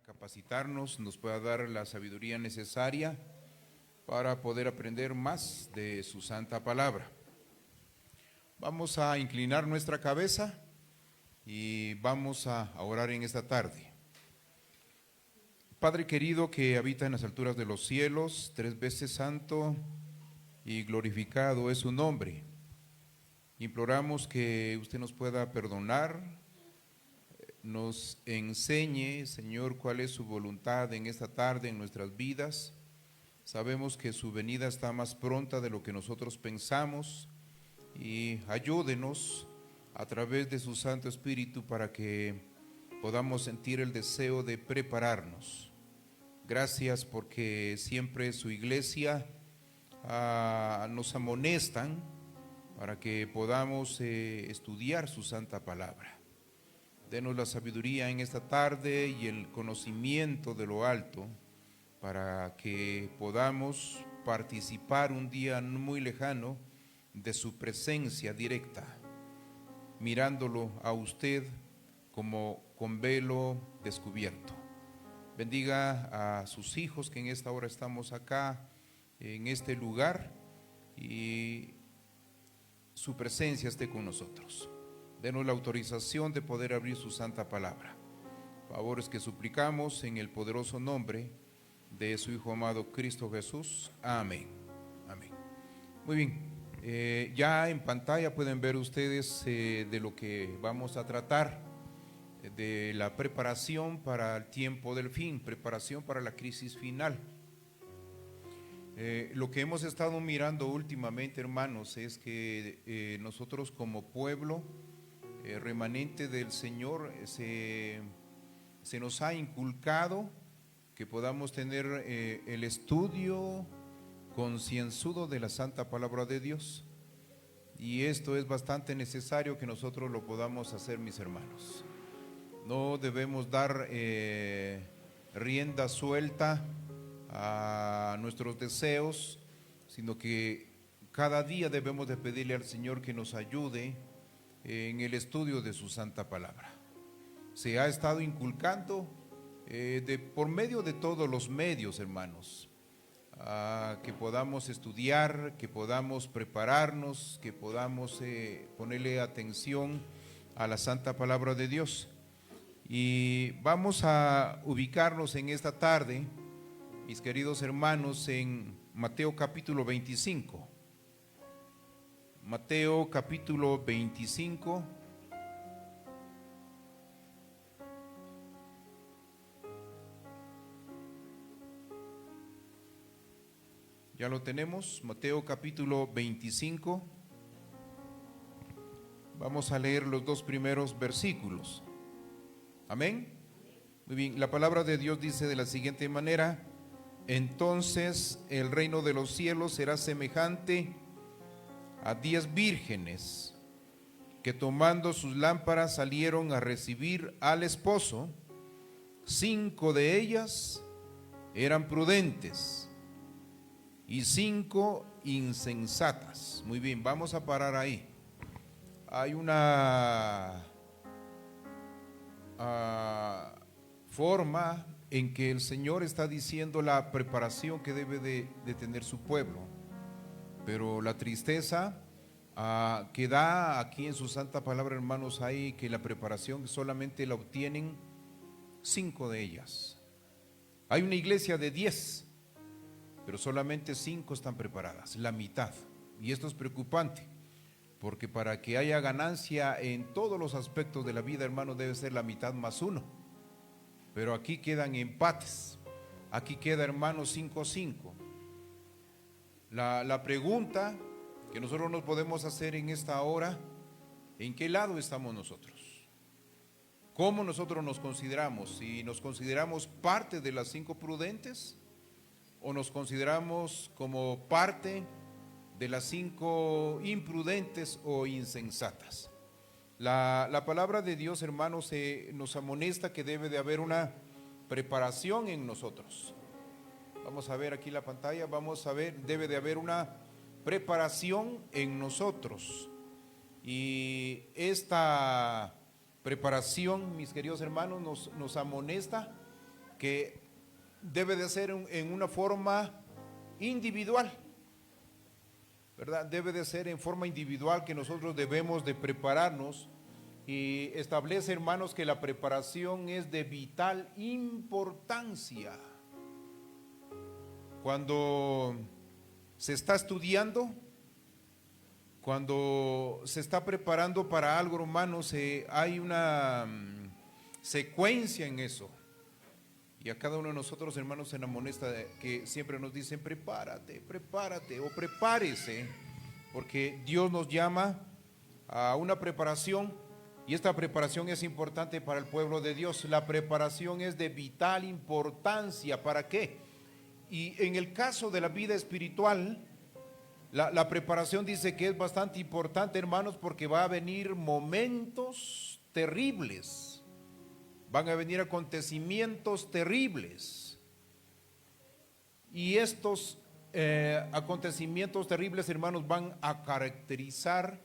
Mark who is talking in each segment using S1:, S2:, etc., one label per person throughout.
S1: capacitarnos, nos pueda dar la sabiduría necesaria para poder aprender más de su santa palabra. Vamos a inclinar nuestra cabeza y vamos a orar en esta tarde. Padre querido que habita en las alturas de los cielos, tres veces santo y glorificado es su nombre. Imploramos que usted nos pueda perdonar, nos enseñe, Señor, cuál es su voluntad en esta tarde en nuestras vidas. Sabemos que su venida está más pronta de lo que nosotros pensamos y ayúdenos a través de su Santo Espíritu para que podamos sentir el deseo de prepararnos. Gracias porque siempre su iglesia nos amonestan para que podamos estudiar su santa palabra. Denos la sabiduría en esta tarde y el conocimiento de lo alto para que podamos participar un día muy lejano de su presencia directa, mirándolo a usted como con velo descubierto. Bendiga a sus hijos que en esta hora estamos acá, en este lugar, y su presencia esté con nosotros. Denos la autorización de poder abrir su santa palabra. Favores que suplicamos en el poderoso nombre de su Hijo amado Cristo Jesús. Amén. Amén. Muy bien, ya en pantalla pueden ver ustedes de lo que vamos a tratar, de la preparación para el tiempo del fin, preparación para la crisis final. Lo que hemos estado mirando últimamente, hermanos, es que nosotros como pueblo remanente del Señor se nos ha inculcado que podamos tener el estudio concienzudo de la santa palabra de Dios, y esto es bastante necesario que nosotros lo podamos hacer, mis hermanos. No debemos dar rienda suelta a nuestros deseos, sino que cada día debemos de pedirle al Señor que nos ayude en el estudio de su santa palabra. Se ha estado inculcando por medio de todos los medios, hermanos, que podamos estudiar, que podamos prepararnos, que podamos ponerle atención a la santa palabra de Dios. Y vamos a ubicarnos en esta tarde, mis queridos hermanos, en Mateo capítulo 25. Mateo capítulo 25. Ya lo tenemos, Mateo capítulo 25. Vamos a leer los dos primeros versículos. Amén. Muy bien, la palabra de Dios dice de la siguiente manera: entonces el reino de los cielos será semejante a 10 vírgenes que tomando sus lámparas salieron a recibir al esposo. 5 de ellas eran prudentes y 5 insensatas. Muy bien, vamos a parar ahí. Hay una forma en que el Señor está diciendo la preparación que debe de tener su pueblo, pero la tristeza que da aquí en su santa palabra, hermanos, hay que la preparación solamente la obtienen 5 de ellas. Hay una iglesia de 10, pero solamente 5 están preparadas, la mitad, y esto es preocupante, porque para que haya ganancia en todos los aspectos de la vida, hermano, debe ser la mitad más 1, pero aquí quedan empates, aquí queda, hermano, 5-5. La pregunta que nosotros nos podemos hacer en esta hora: ¿en qué lado estamos nosotros? ¿Cómo nosotros nos consideramos? ¿Si nos consideramos parte de las 5 prudentes o nos consideramos como parte de las 5 imprudentes o insensatas? La palabra de Dios, hermanos, nos amonesta que debe de haber una preparación en nosotros. Vamos a ver aquí la pantalla, vamos a ver, debe de haber una preparación en nosotros. Y esta preparación, mis queridos hermanos, nos amonesta que debe de ser en una forma individual, ¿verdad? Debe de ser en forma individual que nosotros debemos de prepararnos, y establece, hermanos, que la preparación es de vital importancia. Cuando se está estudiando, cuando se está preparando para algo, hermanos, hay una secuencia en eso. Y a cada uno de nosotros, hermanos, se nos amonesta que siempre nos dicen: prepárate, prepárate o prepárese, porque Dios nos llama a una preparación, y esta preparación es importante para el pueblo de Dios. La preparación es de vital importancia. ¿Para qué? Y en el caso de la vida espiritual, la preparación dice que es bastante importante, hermanos, porque va a venir momentos terribles. Van a venir acontecimientos terribles, y estos acontecimientos terribles, hermanos, van a caracterizar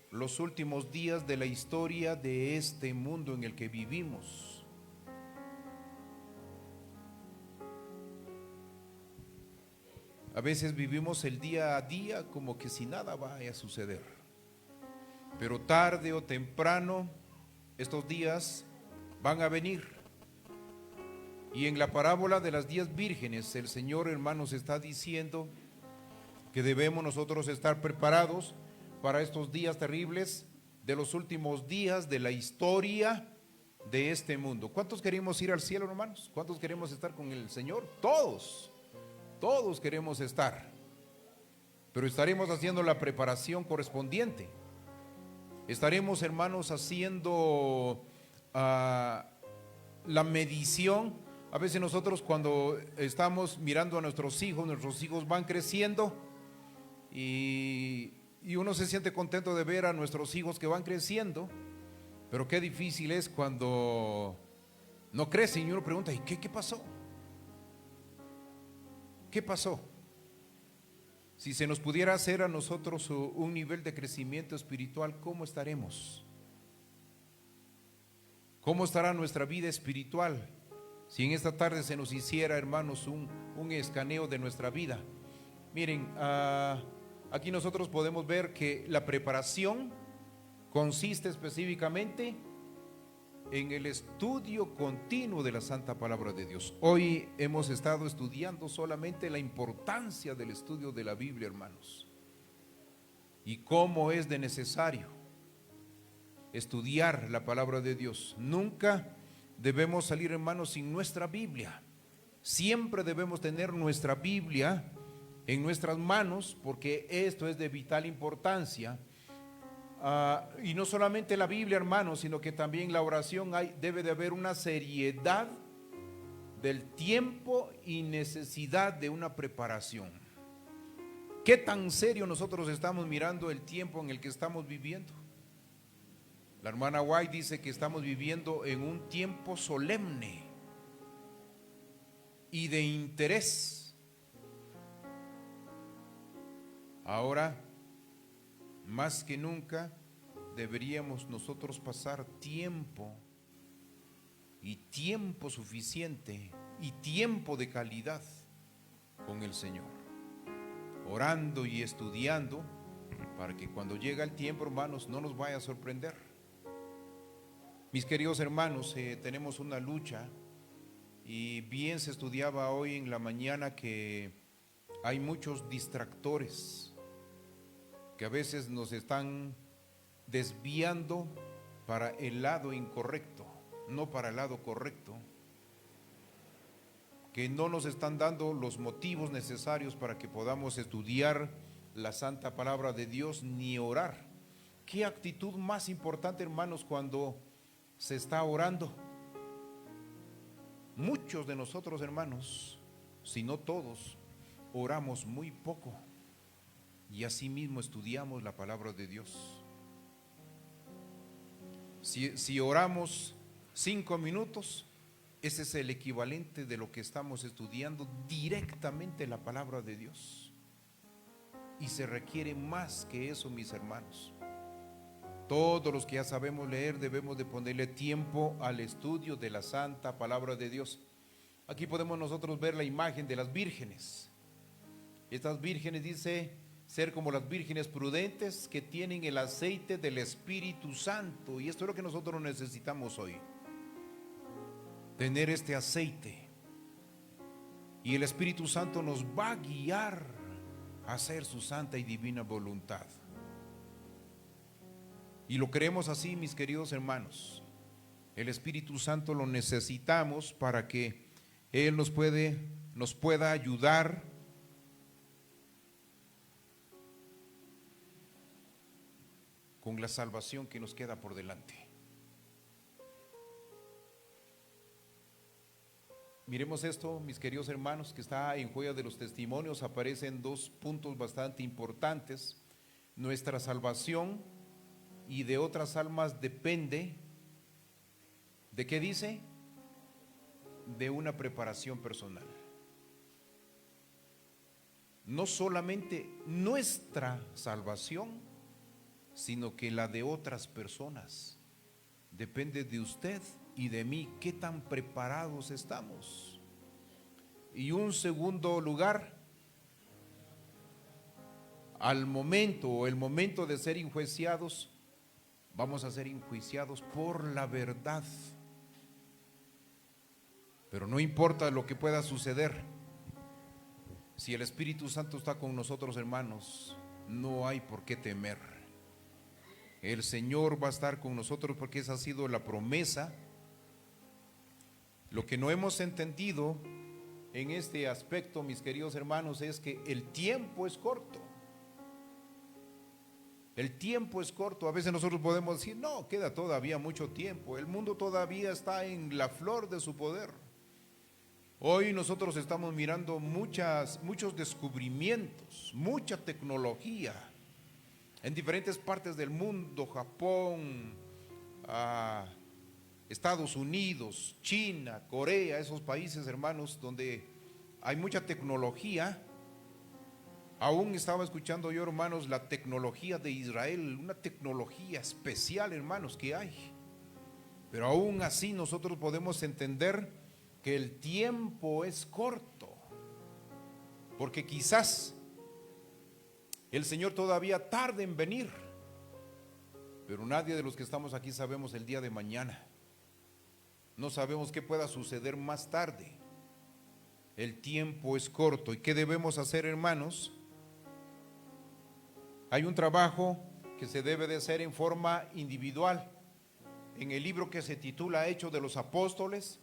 S1: los últimos días de la historia de este mundo en el que vivimos. A veces vivimos el día a día como que si nada vaya a suceder, pero tarde o temprano estos días van a venir. Y en la parábola de las 10 vírgenes, el Señor, hermanos, está diciendo que debemos nosotros estar preparados para estos días terribles de los últimos días de la historia de este mundo. ¿Cuántos queremos ir al cielo, hermanos? ¿Cuántos queremos estar con el Señor? Todos queremos estar, pero estaremos haciendo la preparación correspondiente. Estaremos, hermanos, haciendo la medición. A veces nosotros, cuando estamos mirando a nuestros hijos van creciendo, y uno se siente contento de ver a nuestros hijos que van creciendo, pero qué difícil es cuando no crecen, y uno pregunta: ¿y qué pasó? ¿Qué pasó? Si se nos pudiera hacer a nosotros un nivel de crecimiento espiritual, ¿cómo estaremos? ¿Cómo estará nuestra vida espiritual si en esta tarde se nos hiciera, hermanos, un escaneo de nuestra vida? Miren, aquí nosotros podemos ver que la preparación consiste específicamente en el estudio continuo de la Santa Palabra de Dios. Hoy hemos estado estudiando solamente la importancia del estudio de la Biblia, hermanos, y cómo es de necesario estudiar la palabra de Dios. Nunca debemos salir, hermanos, sin nuestra Biblia. Siempre debemos tener nuestra Biblia en nuestras manos, porque esto es de vital importancia. Y no solamente la Biblia, hermanos, sino que también la oración. Debe de haber una seriedad del tiempo y necesidad de una preparación. ¿Qué tan serio nosotros estamos mirando el tiempo en el que estamos viviendo? La hermana White dice que estamos viviendo en un tiempo solemne y de interés. Ahora, más que nunca, deberíamos nosotros pasar tiempo, y tiempo suficiente, y tiempo de calidad con el Señor, orando y estudiando, para que cuando llega el tiempo, hermanos, no nos vaya a sorprender. Mis queridos hermanos, tenemos una lucha, y bien se estudiaba hoy en la mañana que hay muchos distractores que a veces nos están desviando para el lado incorrecto, no para el lado correcto, que no nos están dando los motivos necesarios para que podamos estudiar la santa palabra de Dios ni orar. ¿Qué actitud más importante, hermanos, cuando se está orando? Muchos de nosotros, hermanos, si no todos, oramos muy poco, y asimismo estudiamos la palabra de Dios. Si oramos 5 minutos, ese es el equivalente de lo que estamos estudiando directamente la palabra de Dios. Y se requiere más que eso, mis hermanos. Todos los que ya sabemos leer debemos de ponerle tiempo al estudio de la santa palabra de Dios. Aquí podemos nosotros ver la imagen de las vírgenes. Estas vírgenes dice ser como las vírgenes prudentes que tienen el aceite del Espíritu Santo. Y esto es lo que nosotros necesitamos hoy. Tener este aceite. Y el Espíritu Santo nos va a guiar a hacer su santa y divina voluntad. Y lo creemos así, mis queridos hermanos. El Espíritu Santo lo necesitamos para que Él nos pueda ayudar con la salvación que nos queda por delante. Miremos esto, mis queridos hermanos, que está en Joya de los Testimonios. Aparecen dos puntos bastante importantes. Nuestra salvación y de otras almas depende, ¿de qué dice? De una preparación personal. No solamente nuestra salvación, sino que la de otras personas. Depende de usted y de mí, qué tan preparados estamos. Y un segundo lugar, al momento o el momento de ser enjuiciados, vamos a ser enjuiciados por la verdad. Pero no importa lo que pueda suceder, si el Espíritu Santo está con nosotros, hermanos, no hay por qué temer. El Señor va a estar con nosotros porque esa ha sido la promesa. Lo que no hemos entendido en este aspecto, mis queridos hermanos, es que el tiempo es corto. El tiempo es corto. A veces nosotros podemos decir, no, queda todavía mucho tiempo. El mundo todavía está en la flor de su poder. Hoy nosotros estamos mirando muchos descubrimientos, mucha tecnología en diferentes partes del mundo, Japón, Estados Unidos, China, Corea, esos países, hermanos, donde hay mucha tecnología. Aún estaba escuchando yo, hermanos, la tecnología de Israel, una tecnología especial, hermanos, que hay. Pero aún así nosotros podemos entender que el tiempo es corto, porque quizás el Señor todavía tarde en venir, pero nadie de los que estamos aquí sabemos el día de mañana. No sabemos qué pueda suceder más tarde. El tiempo es corto. ¿Y qué debemos hacer, hermanos? Hay un trabajo que se debe de hacer en forma individual. En el libro que se titula Hechos de los Apóstoles,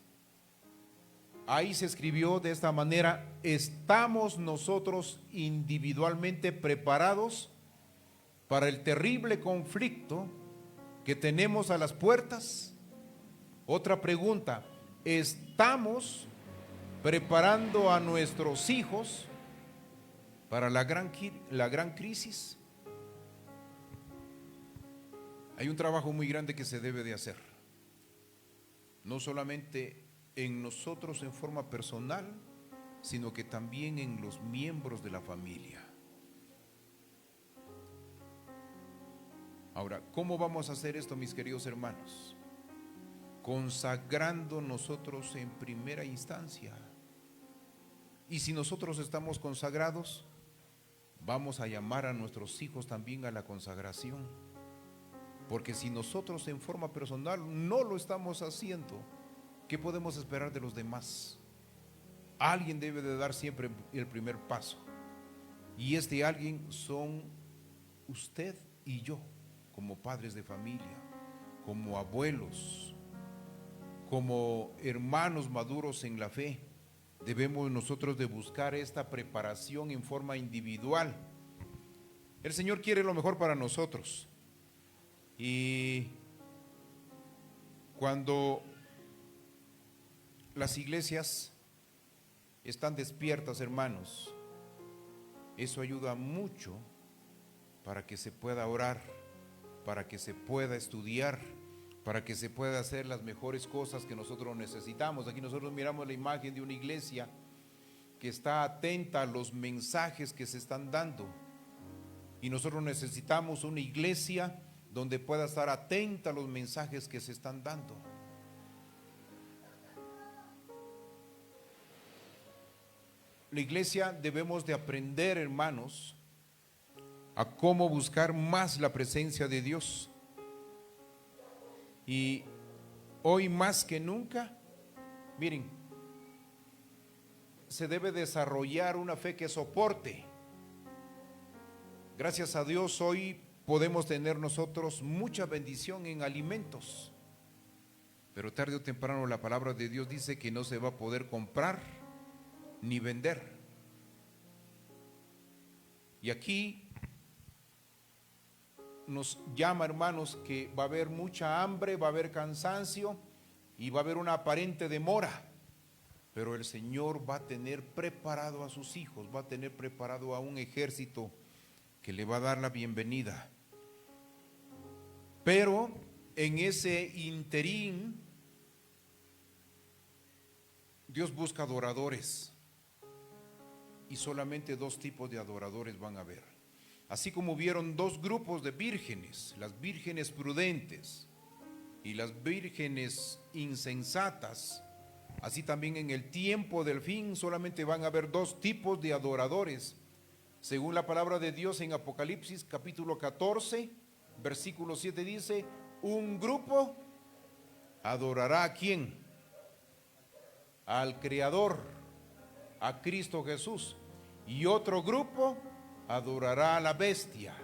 S1: ahí se escribió de esta manera: ¿estamos nosotros individualmente preparados para el terrible conflicto que tenemos a las puertas? Otra pregunta: ¿estamos preparando a nuestros hijos para la gran crisis? Hay un trabajo muy grande que se debe de hacer, no solamente en nosotros en forma personal, sino que también en los miembros de la familia. Ahora, ¿cómo vamos a hacer esto, mis queridos hermanos? Consagrando nosotros en primera instancia. Y si nosotros estamos consagrados, vamos a llamar a nuestros hijos también a la consagración. Porque si nosotros en forma personal no lo estamos haciendo, ¿qué podemos esperar de los demás? Alguien debe de dar siempre el primer paso. Y este alguien son usted y yo, como padres de familia, como abuelos, como hermanos maduros en la fe. Debemos nosotros de buscar esta preparación en forma individual. El Señor quiere lo mejor para nosotros. Y cuando las iglesias están despiertas, hermanos, eso ayuda mucho para que se pueda orar, para que se pueda estudiar, para que se pueda hacer las mejores cosas que nosotros necesitamos. Aquí nosotros miramos la imagen de una iglesia que está atenta a los mensajes que se están dando, y nosotros necesitamos una iglesia donde pueda estar atenta a los mensajes que se están dando. la iglesia debemos de aprender, hermanos, a cómo buscar más la presencia de Dios. Y hoy más que nunca, miren, se debe desarrollar una fe que soporte. Gracias a Dios hoy podemos tener nosotros mucha bendición en alimentos, pero tarde o temprano la palabra de Dios dice que no se va a poder comprar ni vender. Y aquí nos llama, hermanos, que va a haber mucha hambre, va a haber cansancio y va a haber una aparente demora, pero el Señor va a tener preparado a sus hijos, va a tener preparado a un ejército que le va a dar la bienvenida. Pero en ese interín Dios busca adoradores, y solamente dos tipos de adoradores van a haber. Así como hubieron dos grupos de vírgenes, las vírgenes prudentes y las vírgenes insensatas, así también en el tiempo del fin solamente van a haber dos tipos de adoradores. Según la palabra de Dios en Apocalipsis capítulo 14, versículo 7 dice: un grupo adorará ¿a quién? Al Creador, a Cristo Jesús, y otro grupo adorará a la bestia.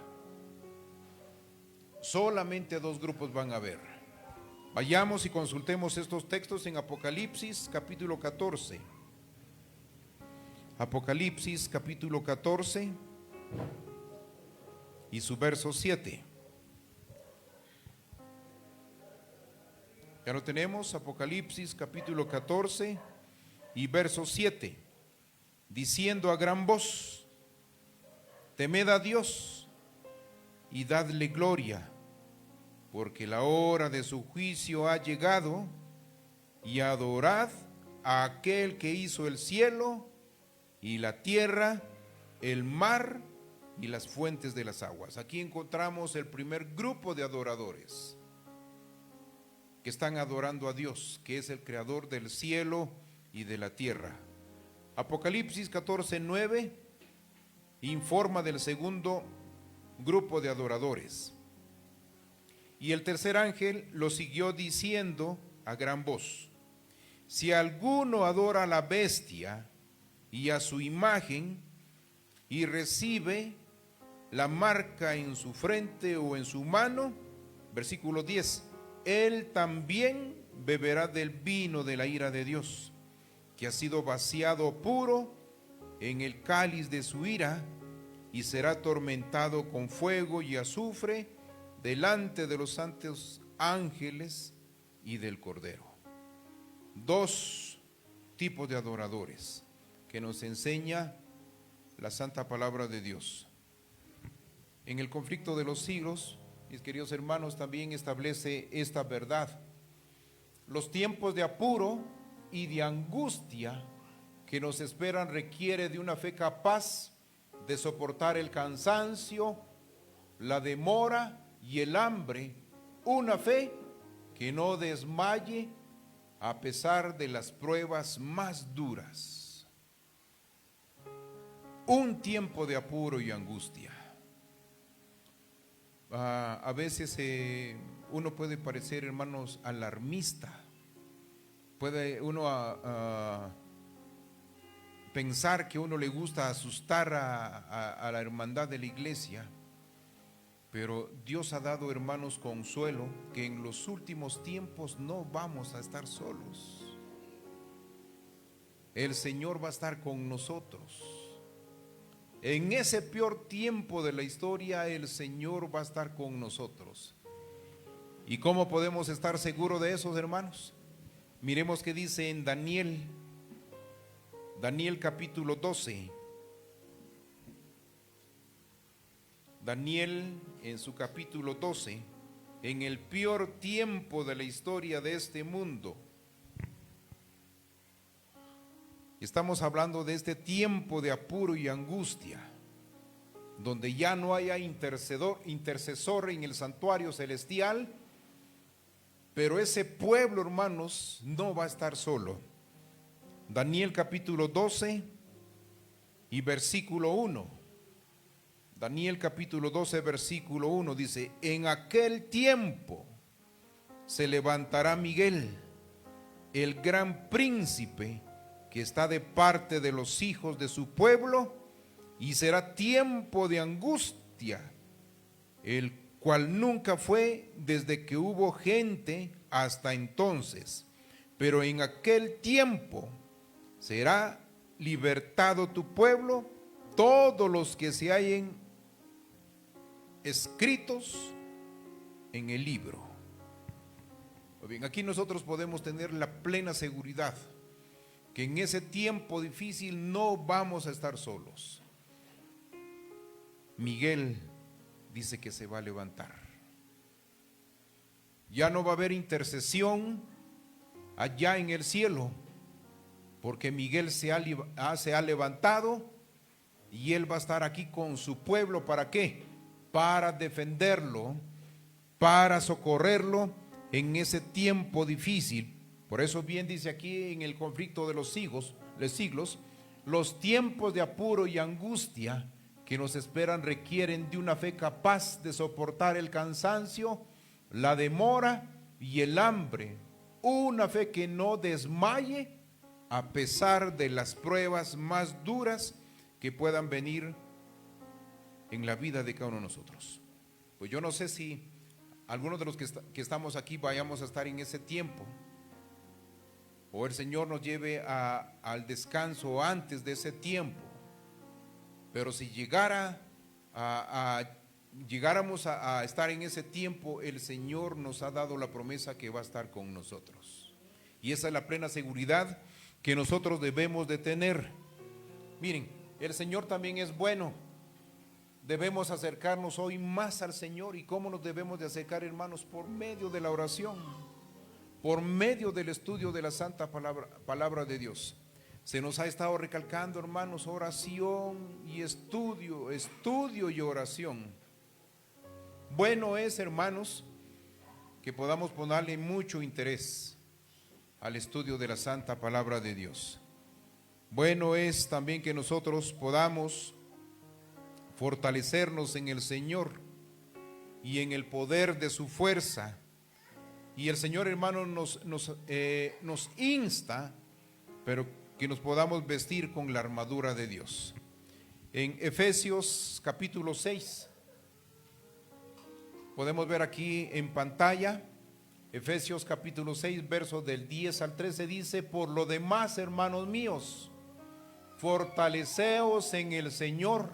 S1: Solamente dos grupos van a haber. Vayamos y consultemos estos textos en Apocalipsis capítulo 14. Apocalipsis capítulo 14 y su verso 7. Ya lo tenemos, Apocalipsis capítulo 14 y verso 7. Diciendo a gran voz: temed a Dios y dadle gloria, porque la hora de su juicio ha llegado, y adorad a aquel que hizo el cielo y la tierra, el mar y las fuentes de las aguas. Aquí encontramos el primer grupo de adoradores que están adorando a Dios, que es el creador del cielo y de la tierra. Apocalipsis 14:9 informa del segundo grupo de adoradores. Y el tercer ángel lo siguió diciendo a gran voz: si alguno adora a la bestia y a su imagen, y recibe la marca en su frente o en su mano, versículo 10, él también beberá del vino de la ira de Dios, que ha sido vaciado puro en el cáliz de su ira, y será atormentado con fuego y azufre delante de los santos ángeles y del Cordero. Dos tipos de adoradores que nos enseña la santa palabra de Dios. En el conflicto de los siglos, mis queridos hermanos, también establece esta verdad. Los tiempos de apuro y de angustia que nos esperan requiere de una fe capaz de soportar el cansancio, la demora y el hambre, una fe que no desmaye a pesar de las pruebas más duras. Un tiempo de apuro y angustia. A veces uno puede parecer, hermanos, alarmista. Puede uno pensar que uno le gusta asustar a la hermandad de la iglesia, pero Dios ha dado, hermanos, consuelo, que en los últimos tiempos no vamos a estar solos. El Señor va a estar con nosotros. En ese peor tiempo de la historia, el Señor va a estar con nosotros. ¿Y cómo podemos estar seguros de eso, hermanos? Miremos qué dice en Daniel capítulo 12. Daniel en su capítulo 12, en el peor tiempo de la historia de este mundo. Estamos hablando de este tiempo de apuro y angustia, donde ya no haya intercesor en el santuario celestial, pero ese pueblo, hermanos, no va a estar solo. Daniel capítulo 12 y versículo 1. Daniel capítulo 12, versículo 1 dice: en aquel tiempo se levantará Miguel, el gran príncipe que está de parte de los hijos de su pueblo, y será tiempo de angustia, el cual nunca fue desde que hubo gente hasta entonces. Pero en aquel tiempo será libertado tu pueblo, todos los que se hallen escritos en el libro. Bien, aquí nosotros podemos tener la plena seguridad que en ese tiempo difícil no vamos a estar solos. Miguel dice que se va a levantar. Ya no va a haber intercesión allá en el cielo, porque Miguel se ha levantado y él va a estar aquí con su pueblo. ¿Para qué? Para defenderlo, para socorrerlo en ese tiempo difícil. Por eso bien dice aquí en el conflicto de los siglos, los tiempos de apuro y angustia que nos esperan requieren de una fe capaz de soportar el cansancio, la demora y el hambre. Una fe que no desmaye a pesar de las pruebas más duras que puedan venir en la vida de cada uno de nosotros. Pues yo no sé si algunos de los que estamos aquí vayamos a estar en ese tiempo, o el Señor nos lleve al descanso antes de ese tiempo. Pero si llegáramos a estar en ese tiempo, el Señor nos ha dado la promesa que va a estar con nosotros. Y esa es la plena seguridad que nosotros debemos de tener. Miren, el Señor también es bueno. Debemos acercarnos hoy más al Señor. ¿Y cómo nos debemos de acercar, hermanos? Por medio de la oración, por medio del estudio de la santa palabra de Dios. Se nos ha estado recalcando, hermanos, oración y estudio y oración. Bueno es, hermanos, que podamos ponerle mucho interés al estudio de la santa palabra de Dios. Bueno es también que nosotros podamos fortalecernos en el Señor y en el poder de su fuerza. Y el Señor, hermano, nos insta, pero que nos podamos vestir con la armadura de Dios. En Efesios capítulo 6, podemos ver aquí en pantalla, Efesios capítulo 6, versos del 10 al 13, dice: por lo demás, hermanos míos, fortaleceos en el Señor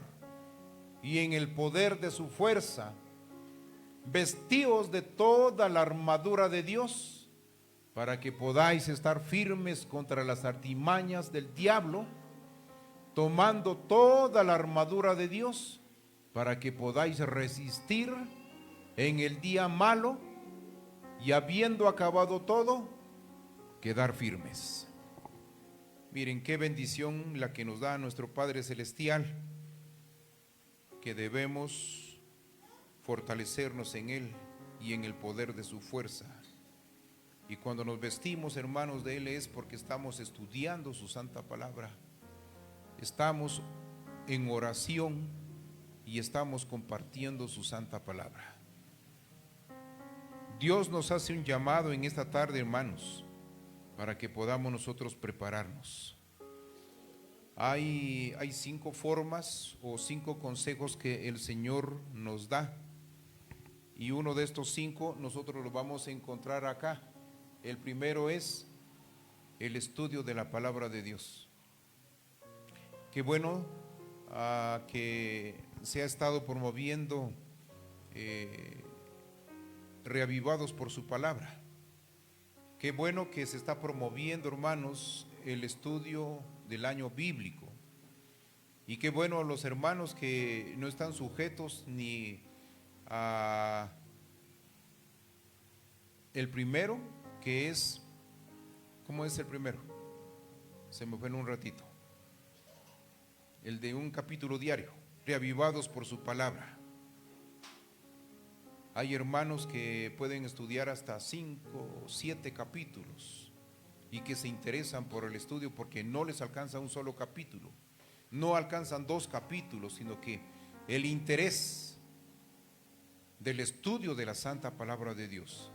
S1: y en el poder de su fuerza, vestíos de toda la armadura de Dios, para que podáis estar firmes contra las artimañas del diablo, tomando toda la armadura de Dios, para que podáis resistir en el día malo, y habiendo acabado todo, quedar firmes. Miren qué bendición la que nos da nuestro Padre Celestial, que debemos fortalecernos en Él y en el poder de su fuerza. Y cuando nos vestimos, hermanos, de Él es porque estamos estudiando su santa palabra, estamos en oración y estamos compartiendo su santa palabra. Dios nos hace un llamado en esta tarde, hermanos, para que podamos nosotros prepararnos. Hay 5 formas o 5 consejos que el Señor nos da, y uno de estos 5 nosotros lo vamos a encontrar acá. El primero es el estudio de la palabra de Dios. Qué bueno que se ha estado promoviendo reavivados por su palabra. Qué bueno que se está promoviendo, hermanos, el estudio del año bíblico. Y qué bueno los hermanos que no están sujetos ni a el primero, que es, ¿cómo es el primero? Se me fue en un ratito. El de un capítulo diario, reavivados por su palabra. Hay hermanos que pueden estudiar hasta 5 o 7 capítulos y que se interesan por el estudio porque no les alcanza un solo capítulo. no alcanzan 2 capítulos, sino que el interés del estudio de la santa palabra de Dios.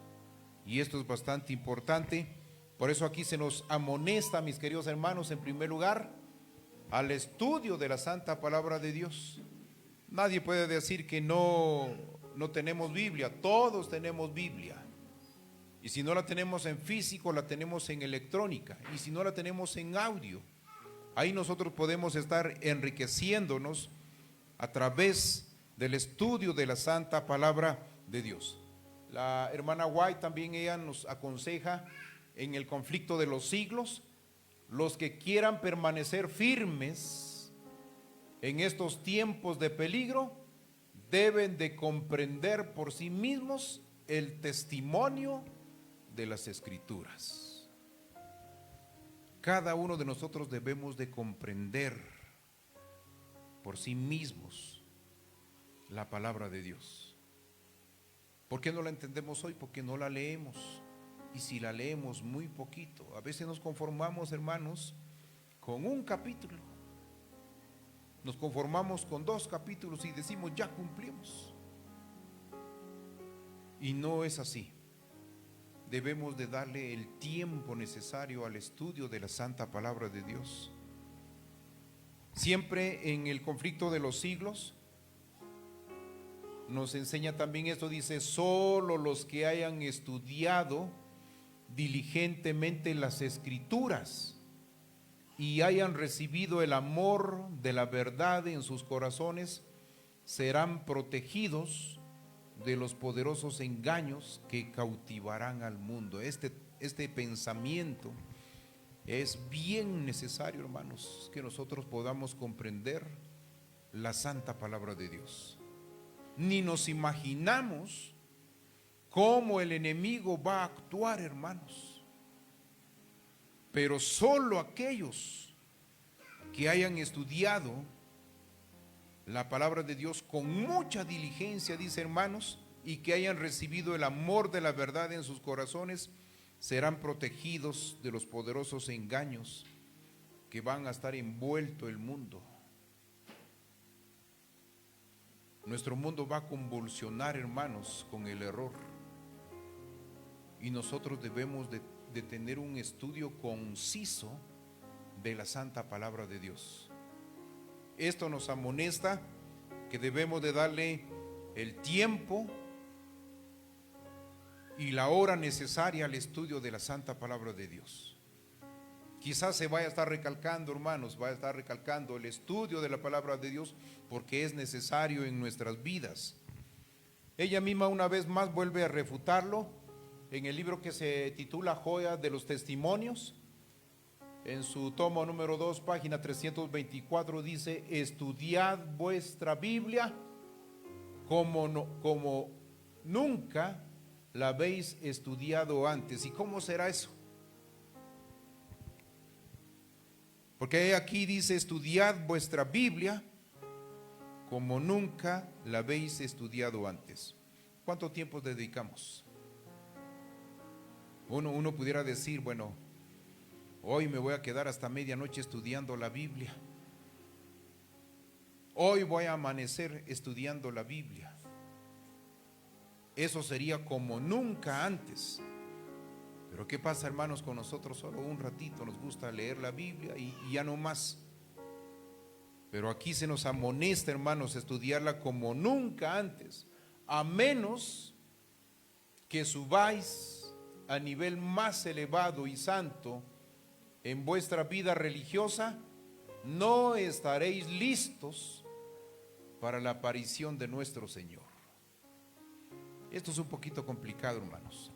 S1: Y esto es bastante importante. Por eso aquí se nos amonesta, mis queridos hermanos, en primer lugar, al estudio de la santa palabra de Dios. Nadie puede decir que no tenemos Biblia. Todos tenemos Biblia. Y si no la tenemos en físico, la tenemos en electrónica. Y si no la tenemos en audio, ahí nosotros podemos estar enriqueciéndonos a través del estudio de la santa palabra de Dios. La hermana White también, ella nos aconseja en el conflicto de los siglos, los que quieran permanecer firmes en estos tiempos de peligro, deben de comprender por sí mismos el testimonio de las Escrituras. Cada uno de nosotros debemos de comprender por sí mismos la palabra de Dios. ¿Por qué no la entendemos hoy? Porque no la leemos. Y si la leemos muy poquito, a veces nos conformamos, hermanos, con un capítulo. Nos conformamos con 2 capítulos y decimos, ya cumplimos. Y no es así. Debemos de darle el tiempo necesario al estudio de la santa palabra de Dios. Siempre en el conflicto de los siglos nos enseña también esto, dice, solo los que hayan estudiado diligentemente las Escrituras y hayan recibido el amor de la verdad en sus corazones, serán protegidos de los poderosos engaños que cautivarán al mundo. Este pensamiento es bien necesario, hermanos, que nosotros podamos comprender la santa palabra de Dios. Ni nos imaginamos cómo el enemigo va a actuar, hermanos. Pero solo aquellos que hayan estudiado la palabra de Dios con mucha diligencia, dice, hermanos, y que hayan recibido el amor de la verdad en sus corazones, serán protegidos de los poderosos engaños que van a estar envuelto el mundo. Nuestro mundo va a convulsionar, hermanos, con el error. Y nosotros debemos de tener un estudio conciso de la santa palabra de Dios. Esto nos amonesta que debemos de darle el tiempo y la hora necesaria al estudio de la santa palabra de Dios. Quizás se vaya a estar recalcando, hermanos, vaya a estar recalcando el estudio de la palabra de Dios porque es necesario en nuestras vidas. Ella misma una vez más vuelve a refutarlo en el libro que se titula Joya de los Testimonios. En su tomo número 2, página 324, dice: estudiad vuestra Biblia como nunca la habéis estudiado antes. ¿Y cómo será eso? Porque aquí dice: estudiad vuestra Biblia como nunca la habéis estudiado antes. ¿Cuánto tiempo dedicamos? Uno pudiera decir, bueno, hoy me voy a quedar hasta medianoche estudiando la Biblia. Hoy voy a amanecer estudiando la Biblia. Eso sería como nunca antes. Pero ¿qué pasa, hermanos, con nosotros? Solo un ratito nos gusta leer la Biblia y ya no más. Pero aquí se nos amonesta, hermanos, estudiarla como nunca antes, a menos que subáis a nivel más elevado y santo en vuestra vida religiosa, no estaréis listos para la aparición de nuestro Señor. Esto es un poquito complicado, hermanos.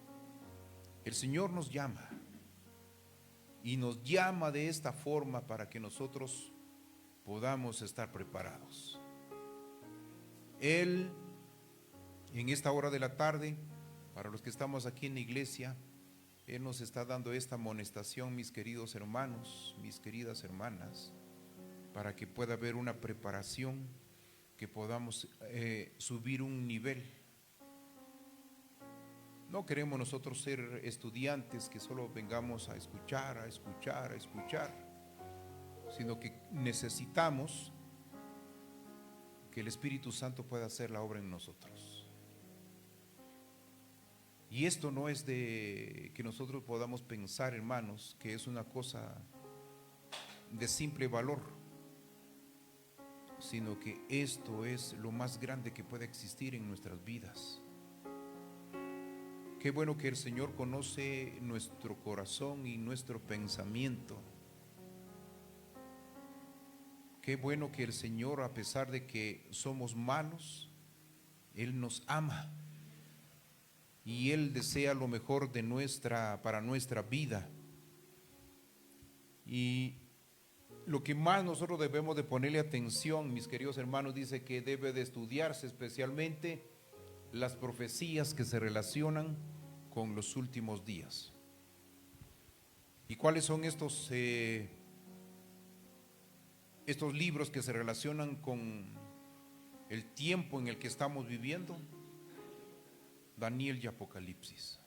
S1: El Señor nos llama y nos llama de esta forma para que nosotros podamos estar preparados. Él, en esta hora de la tarde, para los que estamos aquí en la iglesia, Él nos está dando esta amonestación, mis queridos hermanos, mis queridas hermanas, para que pueda haber una preparación, que podamos subir un nivel. No queremos nosotros ser estudiantes que solo vengamos a escuchar, a escuchar, a escuchar. sino que necesitamos que el Espíritu Santo pueda hacer la obra en nosotros. Y esto no es de que nosotros podamos pensar, hermanos, que es una cosa de simple valor, sino que esto es lo más grande que puede existir en nuestras vidas. Qué bueno que el Señor conoce nuestro corazón y nuestro pensamiento. Qué bueno que el Señor, a pesar de que somos malos, Él nos ama y Él desea lo mejor para nuestra vida. Y lo que más nosotros debemos de ponerle atención, mis queridos hermanos, dice que debe de estudiarse especialmente las profecías que se relacionan con los últimos días. ¿Y cuáles son estos libros que se relacionan con el tiempo en el que estamos viviendo? Daniel y Apocalipsis.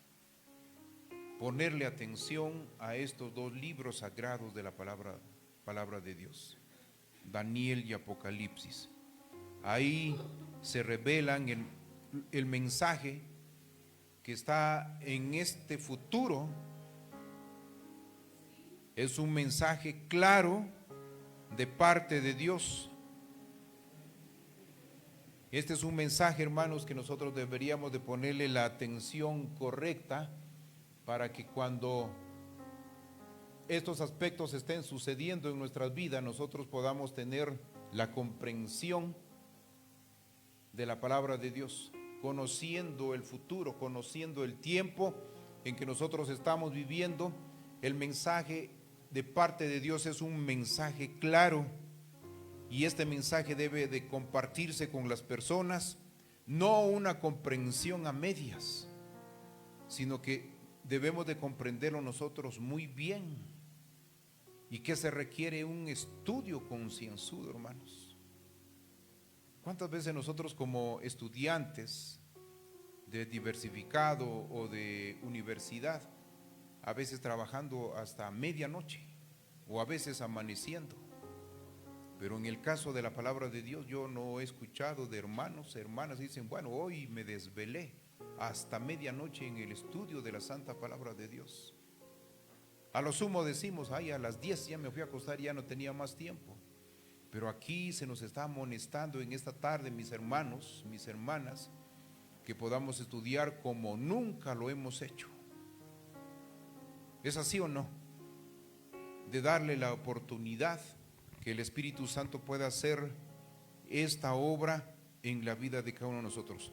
S1: Ponerle atención a estos dos libros sagrados de la palabra de Dios, Daniel y Apocalipsis. Ahí se revelan el mensaje que está en este futuro. Es un mensaje claro de parte de Dios. Este es un mensaje, hermanos, que nosotros deberíamos de ponerle la atención correcta para que cuando estos aspectos estén sucediendo en nuestras vidas, nosotros podamos tener la comprensión de la palabra de Dios, conociendo el futuro, conociendo el tiempo en que nosotros estamos viviendo. El mensaje de parte de Dios es un mensaje claro, y este mensaje debe de compartirse con las personas, no una comprensión a medias, sino que debemos de comprenderlo nosotros muy bien, y que se requiere un estudio concienzudo, hermanos. ¿Cuántas veces nosotros como estudiantes de diversificado o de universidad, a veces trabajando hasta medianoche o a veces amaneciendo? Pero en el caso de la palabra de Dios, yo no he escuchado de hermanos, hermanas que dicen, bueno, hoy me desvelé hasta medianoche en el estudio de la santa palabra de Dios. A lo sumo decimos, ay, a las 10 ya me fui a acostar, ya no tenía más tiempo. Pero aquí se nos está amonestando en esta tarde, mis hermanos, mis hermanas, que podamos estudiar como nunca lo hemos hecho. ¿Es así o no? De darle la oportunidad que el Espíritu Santo pueda hacer esta obra en la vida de cada uno de nosotros.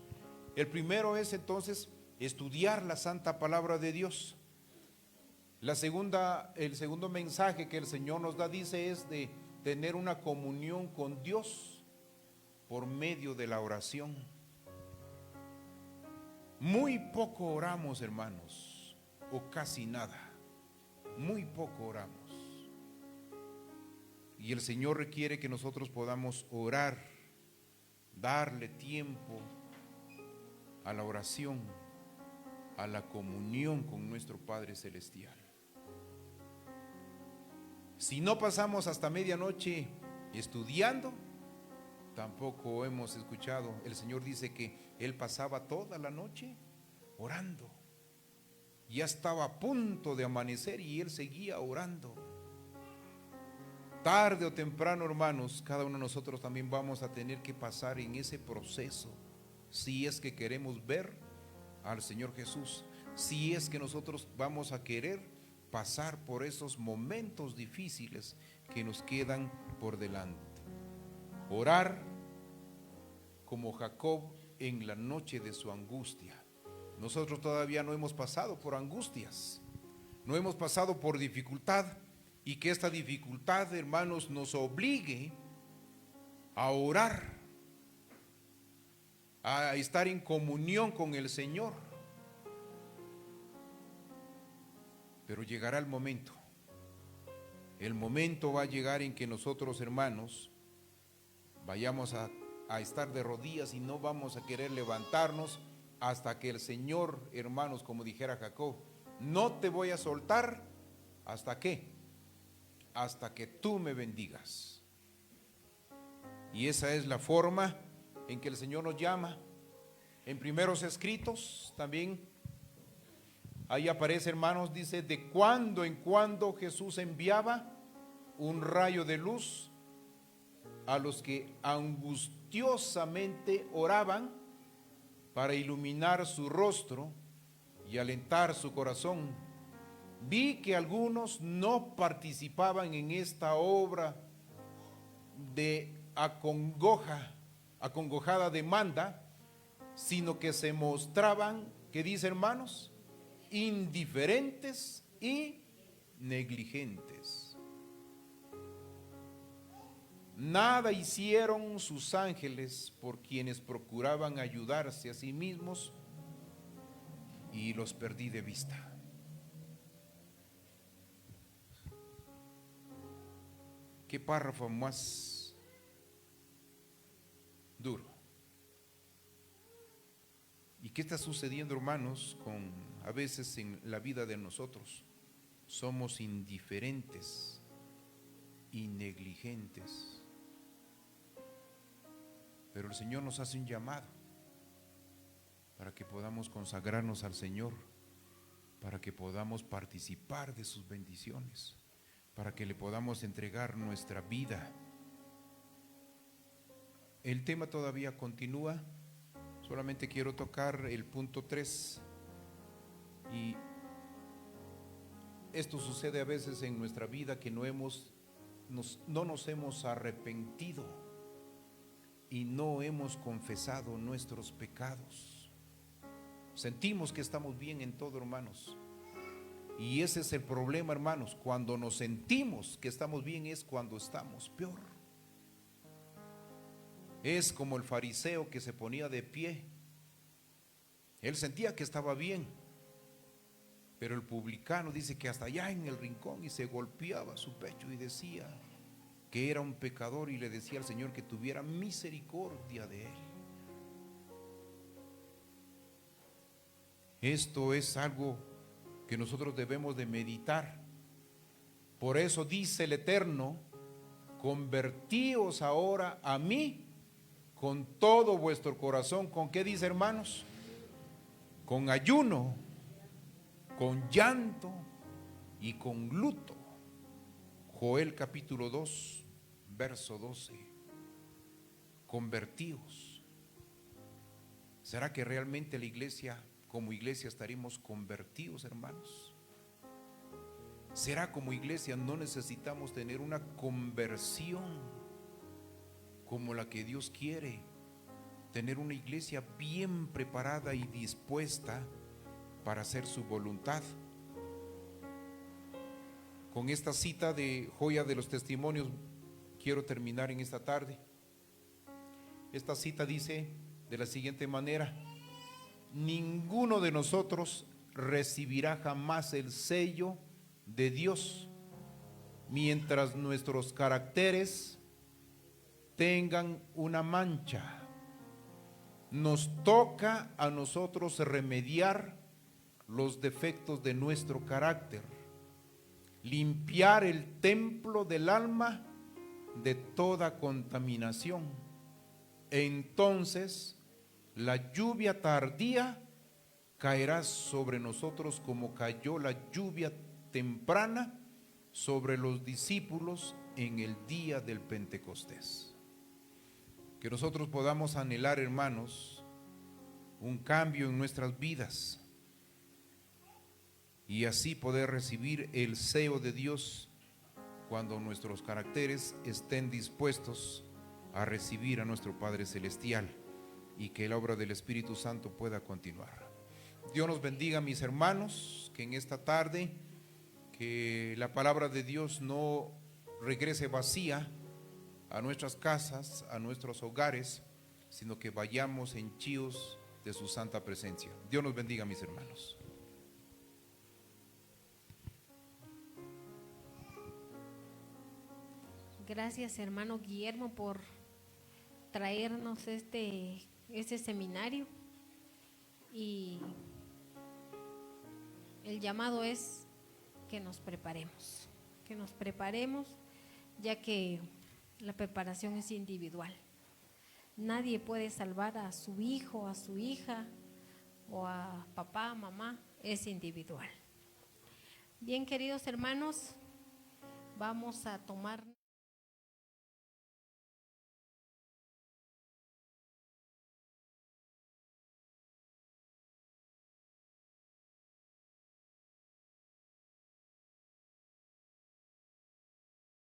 S1: El primero es entonces estudiar la santa palabra de Dios. El segundo mensaje que el Señor nos da, dice, es de tener una comunión con Dios por medio de la oración. Muy poco oramos, hermanos, o casi nada. Muy poco oramos. Y el Señor requiere que nosotros podamos orar, darle tiempo a la oración, a la comunión con nuestro Padre Celestial. Si no pasamos hasta medianoche estudiando, tampoco hemos escuchado. El Señor dice que Él pasaba toda la noche orando. Ya estaba a punto de amanecer y Él seguía orando. Tarde o temprano, hermanos, cada uno de nosotros también vamos a tener que pasar en ese proceso, si es que queremos ver al Señor Jesús, si es que nosotros vamos a querer pasar por esos momentos difíciles que nos quedan por delante. Orar como Jacob en la noche de su angustia. Nosotros todavía no hemos pasado por angustias, no hemos pasado por dificultad, y que esta dificultad, hermanos, nos obligue a orar, a estar en comunión con el Señor. Pero llegará el momento va a llegar en que nosotros, hermanos, vayamos a estar de rodillas y no vamos a querer levantarnos hasta que el Señor, hermanos, como dijera Jacob, no te voy a soltar hasta qué, hasta que tú me bendigas. Y esa es la forma en que el Señor nos llama. En primeros escritos también, ahí aparece, hermanos, dice, de cuando en cuando Jesús enviaba un rayo de luz a los que angustiosamente oraban para iluminar su rostro y alentar su corazón. Vi que algunos no participaban en esta obra de acongojada demanda, sino que se mostraban, ¿qué dice, hermanos? Indiferentes y negligentes. Nada hicieron sus ángeles por quienes procuraban ayudarse a sí mismos, y los perdí de vista. Qué párrafo más duro. ¿Y qué está sucediendo, hermanos, a veces en la vida de nosotros? Somos indiferentes y negligentes. Pero el Señor nos hace un llamado para que podamos consagrarnos al Señor, para que podamos participar de sus bendiciones, para que le podamos entregar nuestra vida. El tema todavía continúa, solamente quiero tocar el punto 3. Y esto sucede a veces en nuestra vida, que no nos hemos arrepentido y no hemos confesado nuestros pecados. Sentimos que estamos bien en todo, hermanos, y ese es el problema, hermanos. Cuando nos sentimos que estamos bien es cuando estamos peor. Es como el fariseo que se ponía de pie. Él sentía que estaba bien, pero el publicano dice que hasta allá en el rincón, y se golpeaba su pecho y decía que era un pecador, y le decía al Señor que tuviera misericordia de él. Esto es algo que nosotros debemos de meditar. Por eso dice el Eterno: convertíos ahora a mí con todo vuestro corazón. ¿Con qué dice, hermanos? Con ayuno, con llanto y con luto. Joel capítulo 2, verso 12. Convertíos. ¿Será que realmente la iglesia, como iglesia, estaremos convertidos, hermanos? ¿Será como iglesia no necesitamos tener una conversión como la que Dios quiere? Tener una iglesia bien preparada y dispuesta para hacer su voluntad. Con esta cita de Joya de los Testimonios quiero terminar en esta tarde. Esta cita dice de la siguiente manera: ninguno de nosotros recibirá jamás el sello de Dios mientras nuestros caracteres tengan una mancha. Nos toca a nosotros remediar los defectos de nuestro carácter, limpiar el templo del alma de toda contaminación. Entonces la lluvia tardía caerá sobre nosotros como cayó la lluvia temprana sobre los discípulos en el día del Pentecostés. Que nosotros podamos anhelar, hermanos, un cambio en nuestras vidas, y así poder recibir el sello de Dios cuando nuestros caracteres estén dispuestos a recibir a nuestro Padre Celestial, y que la obra del Espíritu Santo pueda continuar. Dios nos bendiga, mis hermanos, que en esta tarde, que la palabra de Dios no regrese vacía a nuestras casas, a nuestros hogares, sino que vayamos henchidos de su santa presencia. Dios nos bendiga, mis hermanos.
S2: Gracias, hermano Guillermo, por traernos este seminario. Y el llamado es que nos preparemos, que nos preparemos, ya que la preparación es individual. Nadie puede salvar a su hijo, a su hija o a papá, mamá, es individual. Bien, queridos hermanos, vamos a tomar